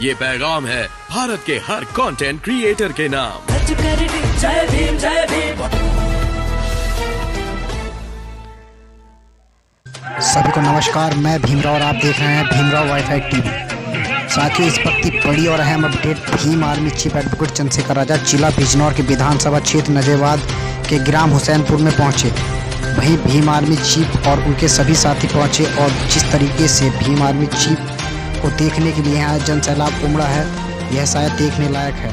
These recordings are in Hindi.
ये पैगाम है भारत के हर कंटेंट क्रिएटर के नाम। जय भीम जय भीम। सभी को नमस्कार, मैं भीमराव और आप देख रहे हैं भीमराव वाईफाई टीवी। साथियों, इस वक्त की बड़ी और अहम update, Bhim Army chief advocate Chandrashekhar Azad जिला बिजनौर के विधानसभा क्षेत्र नजेबाद के ग्राम हुसैनपुर में पहुंचे। वहीं भीम आर्मी चीफ और उनके सभी साथी पहुंचे और जिस तरीके से भीम आर्मी चीफ को देखने के लिए यहाँ जन सैलाब उमड़ा है, यह शायद देखने लायक है।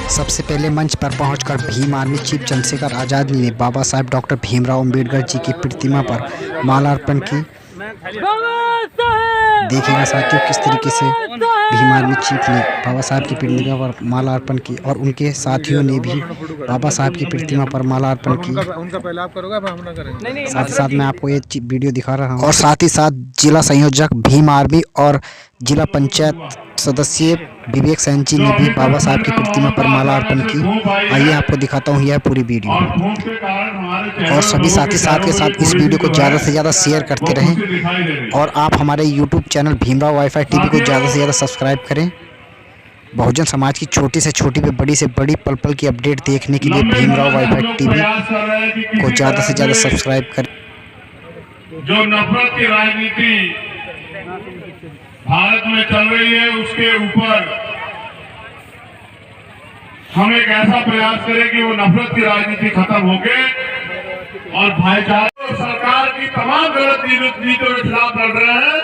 सबसे पहले मंच पर पहुंचकर भीम आर्मी चीफ चंद्रशेखर आजाद ने बाबा साहेब डॉक्टर भीमराव अंबेडकर जी की प्रतिमा पर माल्यार्पण की। देखिएगा साथियों किस तरीके से भीम आर्मी चीफ ने बाबा साहब की प्रतिमा पर माल्यार्पण की और उनके साथियों ने भी बाबा साहब की प्रतिमा पर माल्यार्पण की। उनका पहले आप करोगे, अब हम ना करेंगे। साथ ही साथ मैं आपको ये वीडियो दिखा रहा हूँ। और साथ ही साथ जिला संयोजक भीम आर्मी और जिला पंचायत सदस्य विवेक सैन जी ने भी बाबा साहब की प्रतिमा पर माल्यार्पण की। आइए आपको दिखाता हूँ यह पूरी वीडियो। और सभी साथी साथ के साथ इस वीडियो को ज़्यादा से ज़्यादा शेयर करते रहें और आप हमारे YouTube channel Bhimrao wifi TV को ज़्यादा से ज़्यादा सब्सक्राइब करें। बहुजन समाज की छोटी से छोटी व बड़ी से बड़ी पल पल की अपडेट देखने के लिए भीमराव वाईफाई टीवी को ज़्यादा से ज़्यादा सब्सक्राइब करें। जो नफरत की राजनीति भारत में चल रही है, उसके ऊपर हम एक ऐसा प्रयास करें कि वो नफरत की राजनीति खत्म हो गए और भाईचारे। सरकार की तमाम गलत नीतियों के खिलाफ लड़ रहे हैं।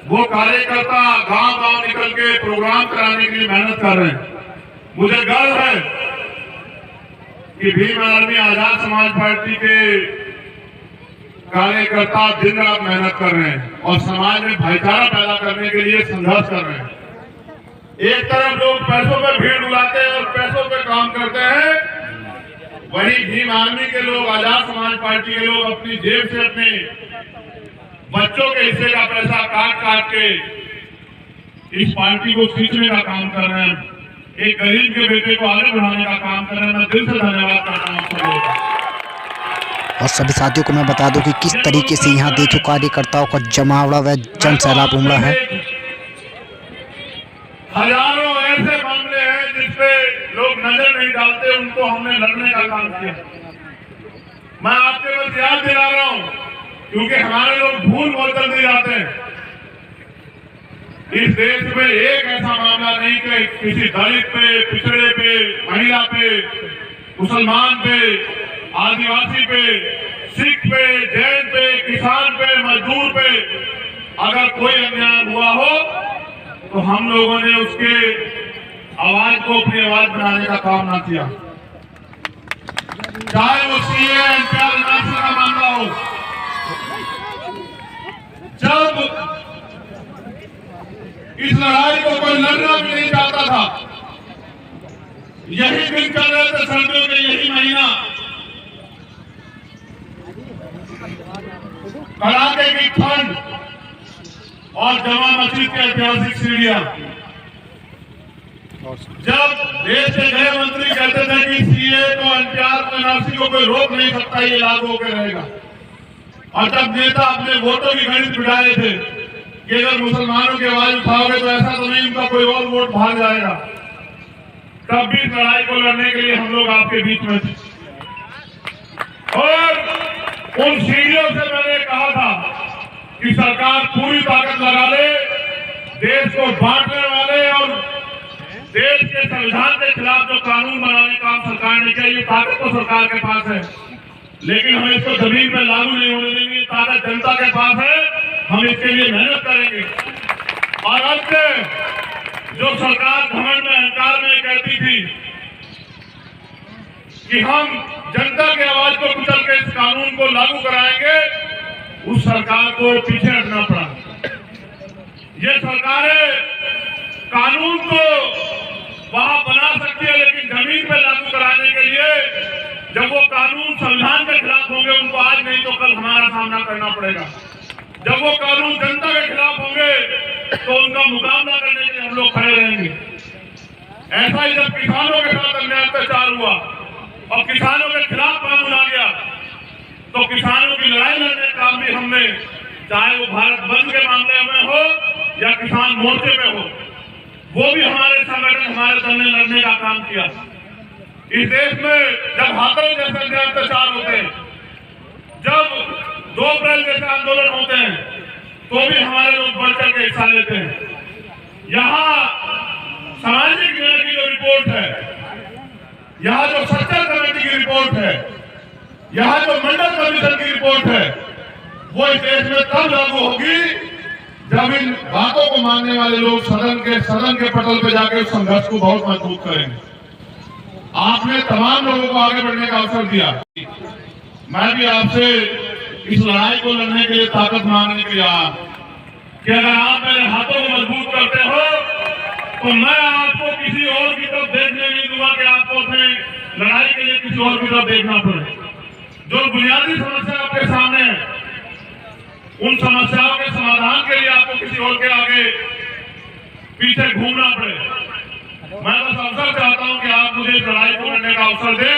वो कार्यकर्ता गांव-गांव निकल के प्रोग्राम कराने के लिए मेहनत कर रहे हैं। मुझे गर्व है कि भीम आर्मी आजाद समाज पार्टी के कार्यकर्ता दिन रात मेहनत कर रहे हैं और समाज में भाईचारा पैदा करने के लिए संघर्ष कर रहे हैं। एक तरफ लोग पैसों पर भीड़ उड़ाते हैं और पैसों पर काम करते हैं, वहीं भीम आर्मी के लोग, आजाद समाज पार्टी के लोग अपनी जेब से अपने बच्चों के हिस्से का पैसा काट काट के इस पार्टी को खींचने का काम कर रहे हैं। एक गरीब के बेटे को आगे बढ़ाने का काम कर रहे हैं। मैं दिल से धन्यवाद करता हूँ आप सबको। और सभी साथियों को मैं बता दूं कि किस तरीके से यहाँ देखो कार्यकर्ताओं का जमावड़ा व जन सैलाब उमड़ा है। हजारों ऐसे मामले हैं जिसपे लोग नजर नहीं डालते, उनको हमने लड़ने का काम किया। मैं आपके बस याद दिला रहा हूँ क्योंकि हमारे लोग भूल बहुत जल्दी जाते हैं। इस देश में एक ऐसा मामला नहीं कि किसी दलित पे, पिछड़े पे, महिला पे, मुसलमान पे, आदिवासी पे, सिख पे, जैन पे, किसान पे, मजदूर पे अगर कोई अन्याय हुआ हो तो हम लोगों ने उसके आवाज को अपनी आवाज बनाने का काम ना किया। चाहे वो सीए एनपीआर एनआरसी का मामला हो, जब इस लड़ाई को कोई लड़ना भी नहीं चाहता था, यही दिन चल रहे थे, सर्दियों के यही महीना, कड़ाके की ठंड और जमा मस्जिद की ऐतिहासिक सीढ़ियां, जब देश के गृह मंत्री कहते थे कि सीए को, एनपीआर को, एनआरसी को कोई रोक नहीं सकता, ये लागू होकर रहेगा, और जब नेता अपने वोटों की गणित बिठाए थे कि अगर मुसलमानों की आवाज उठाओगे तो ऐसा तो नहीं उनका कोई और वोट भाग जाएगा, तब भी इस लड़ाई को लड़ने के लिए हम लोग आपके बीच में थे। और उन सीढ़ियों से मैंने कहा था कि सरकार पूरी ताकत लगा ले, देश को बांटने वाले और देश के संविधान के खिलाफ जो कानून बनाने का काम सरकार ने किया, ये ताकत तो सरकार के पास है, लेकिन हम इसको जमीन पर लागू नहीं होने देंगे। ताकत जनता के पास है, हम इसके लिए मेहनत करेंगे। और अब से जो सरकार घमंड में, अहंकार में कहती थी कि हम जनता की आवाज को कुचल के इस कानून को लागू कराएंगे, उस सरकार को पीछे हटना पड़ा। ये सरकारें कानून को वहां बना सकती है, लेकिन जमीन पर लागू कराने के लिए जब वो कानून संविधान के खिलाफ होंगे, उनको आज नहीं तो कल हमारा सामना करना पड़ेगा। जब वो कानून जनता के खिलाफ होंगे तो उनका मुकाबला करने के लिए हम लोग खड़े रहेंगे। ऐसा ही जब किसानों के साथ अन्याय अत्याचार हुआ और किसानों के खिलाफ कानून आ गया, तो किसानों की लड़ाई लड़ने का काम भी हमने, चाहे वो भारत बंद के मामले में हो या किसान मोर्चे में हो, वो भी हमारे संगठन हमारे दल ने लड़ने का काम किया। इस देश में जब हाथों जैसे अत्याचार होते हैं, जब 2 अप्रैल जैसे आंदोलन होते हैं, तो भी हमारे लोग बढ़ चढ़ के हिस्सा लेते हैं। यहाँ सामाजिक न्याय की जो रिपोर्ट है, यहाँ जो सच्चा कमेटी की रिपोर्ट है, यहाँ जो मंडल कमीशन की रिपोर्ट है, वो इस देश में तब लागू होगी जब इन बातों को मानने वाले लोग सदन के पटल पे जाकर उस संघर्ष को बहुत मजबूत करेंगे। आपने तमाम लोगों को आगे बढ़ने का अवसर दिया। मैं भी आपसे इस लड़ाई को लड़ने के लिए ताकत मांगने के लिए आया कि अगर आप मेरे हाथों को मजबूत करते हो तो मैं आपको किसी और की तरफ देखने नहीं दूंगा कि आपको अपने लड़ाई के लिए किसी और की तरफ देखना पड़े। जो बुनियादी समस्या आपके सामने है, उन समस्याओं के समाधान के लिए आपको किसी और के आगे पीछे घूमना पड़े। मैं बस अवसर चाहता हूं कि आप मुझे लड़ाई को लड़ने का अवसर दें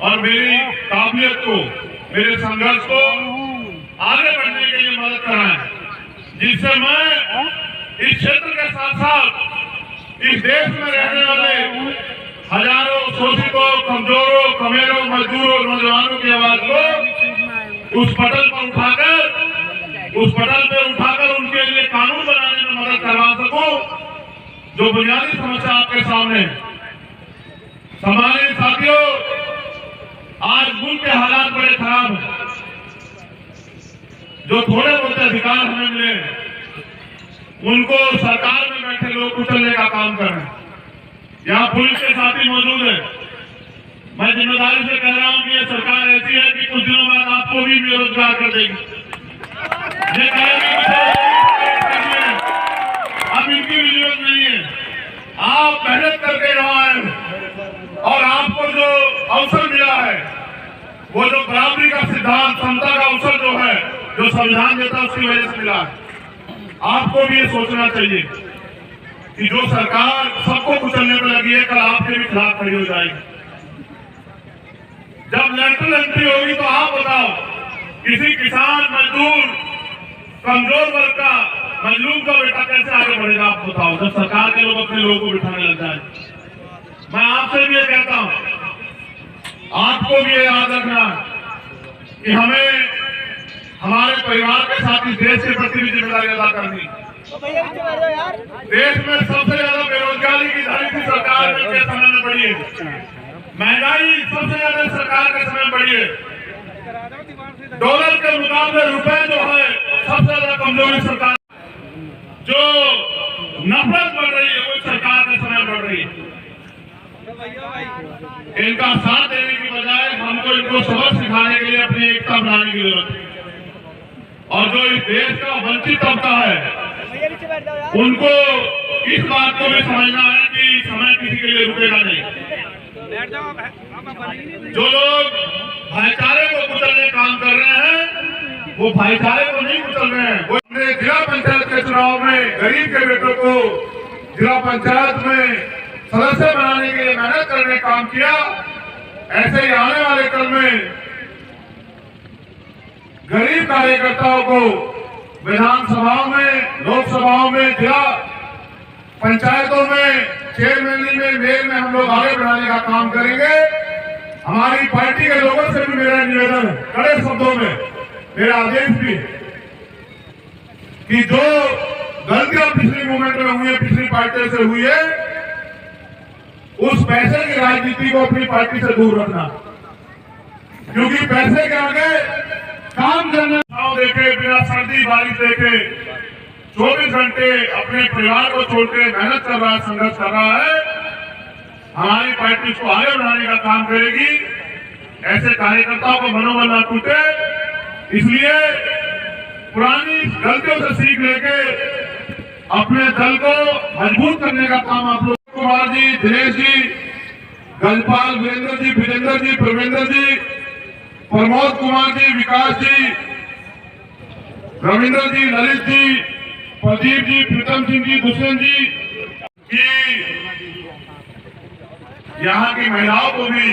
और मेरी काबिलियत को, मेरे संघर्ष को आगे बढ़ने के लिए मदद कराएं, जिससे मैं इस क्षेत्र के साथ साथ इस देश में रहने वाले हजारों शोषितों, कमजोरों, कमेरों, मजदूरों, नौजवानों की आवाज को उस पटल पे उठाकर उनके लिए कानून बनाने में मदद करवा सकूं, जो बुनियादी समस्या आपके सामने है। हमारे साथियों, आज मुल्क के हालात बड़े खराब हैं। जो थोड़े बहुत अधिकार हमें मिले उनको सरकार में बैठे लोग कुचलने का काम कर रहे हैं। यहाँ पुलिस के साथी मौजूद है। मैं जिम्मेदारी से कह रहा हूं कि ये सरकार ऐसी है कि कुछ दिनों बाद आपको भी बेरोजगार कर देगी। ये कहेगी अब इनकी भी जरूरत नहीं है, आप मेहनत करके यहाँ आए और आपको जो अवसर मिला है, वो जो बराबरी का सिद्धांत, समता का अवसर जो है, जो संविधान देता है, उसकी वजह से मिला है। आपको भी ये सोचना चाहिए कि जो सरकार सबको कुचलने पर लगी है, कल आपके भी खिलाफ खड़ी हो जाएगी। जब लेटरल एंट्री होगी तो आप बताओ, किसी किसान, मजदूर, कमजोर वर्ग का, मजलूम का बेटा कैसे आगे बढ़ेगा? आप बताओ, जब सरकार के लोग अपने लोगों को बिठाने लग जाए। मैं आपसे भी ये कहता हूं, आपको भी ये याद रखना कि हमें हमारे परिवार के साथ इस देश के प्रति भी जिम्मेदारी अदा करनी। देश में सबसे ज्यादा बेरोजगारी की धारी की सरकार के समय में बढ़ी है। महंगाई सबसे ज्यादा सरकार के समय बढ़ी है। डॉलर के मुकाबले रुपए जो है सबसे ज्यादा कमजोरी सरकार, जो नफरत बढ़ रही है वो सरकार के समय बढ़ रही है। इनका साथ देने की बजाय हमको इनको सबक सिखाने के लिए अपनी एकता बनाने की जरूरत है। और जो इस देश का वंचित तबका है, उनको इस बात को भी समझना है कि समय किसी के लिए रुकेगा नहीं। जो लोग भाईचारे को कुचलने काम कर रहे हैं, वो भाईचारे को नहीं कुचल रहे हैं। वो अपने जिला पंचायत के चुनाव में गरीब के बेटों को जिला पंचायत में सदस्य बनाने के लिए मेहनत करने काम किया। ऐसे ही आने वाले कल में गरीब कार्यकर्ताओं को विधानसभाओं में, लोकसभाओं में, जिला पंचायतों में, चेयरमैनली में, मेयर में हम लोग आगे बढ़ाने का काम करेंगे। हमारी पार्टी के लोगों से भी मेरा निवेदन है, कड़े शब्दों में मेरा आदेश भी, कि जो गलतियां पिछली मूवमेंट में हुई है, पिछली पार्टी से हुई है, उस पैसे की राजनीति को अपनी पार्टी से दूर रखना। क्योंकि पैसे के आगे काम करना, देखे बिना सर्दी बारिश देखे 24 घंटे अपने परिवार को छोड़ के मेहनत कर रहा है, संघर्ष कर रहा है। हमारी पार्टी इसको आगे बढ़ाने का काम करेगी। ऐसे कार्यकर्ताओं को मनोबल न टूटे, इसलिए पुरानी गलतियों से सीख लेके अपने दल को मजबूत करने का काम आप लोग, कुमार जी, दिनेश जी, गजपाल, वीरेंद्र जी, विजेंद्र जी, प्रवेंद्र जी, प्रमोद कुमार जी, विकास जी, रविंद्र जी, ललित जी, प्रदीप जी, प्रीतम सिंह जी, दुष्यंत जी, कि यहाँ की महिलाओं को भी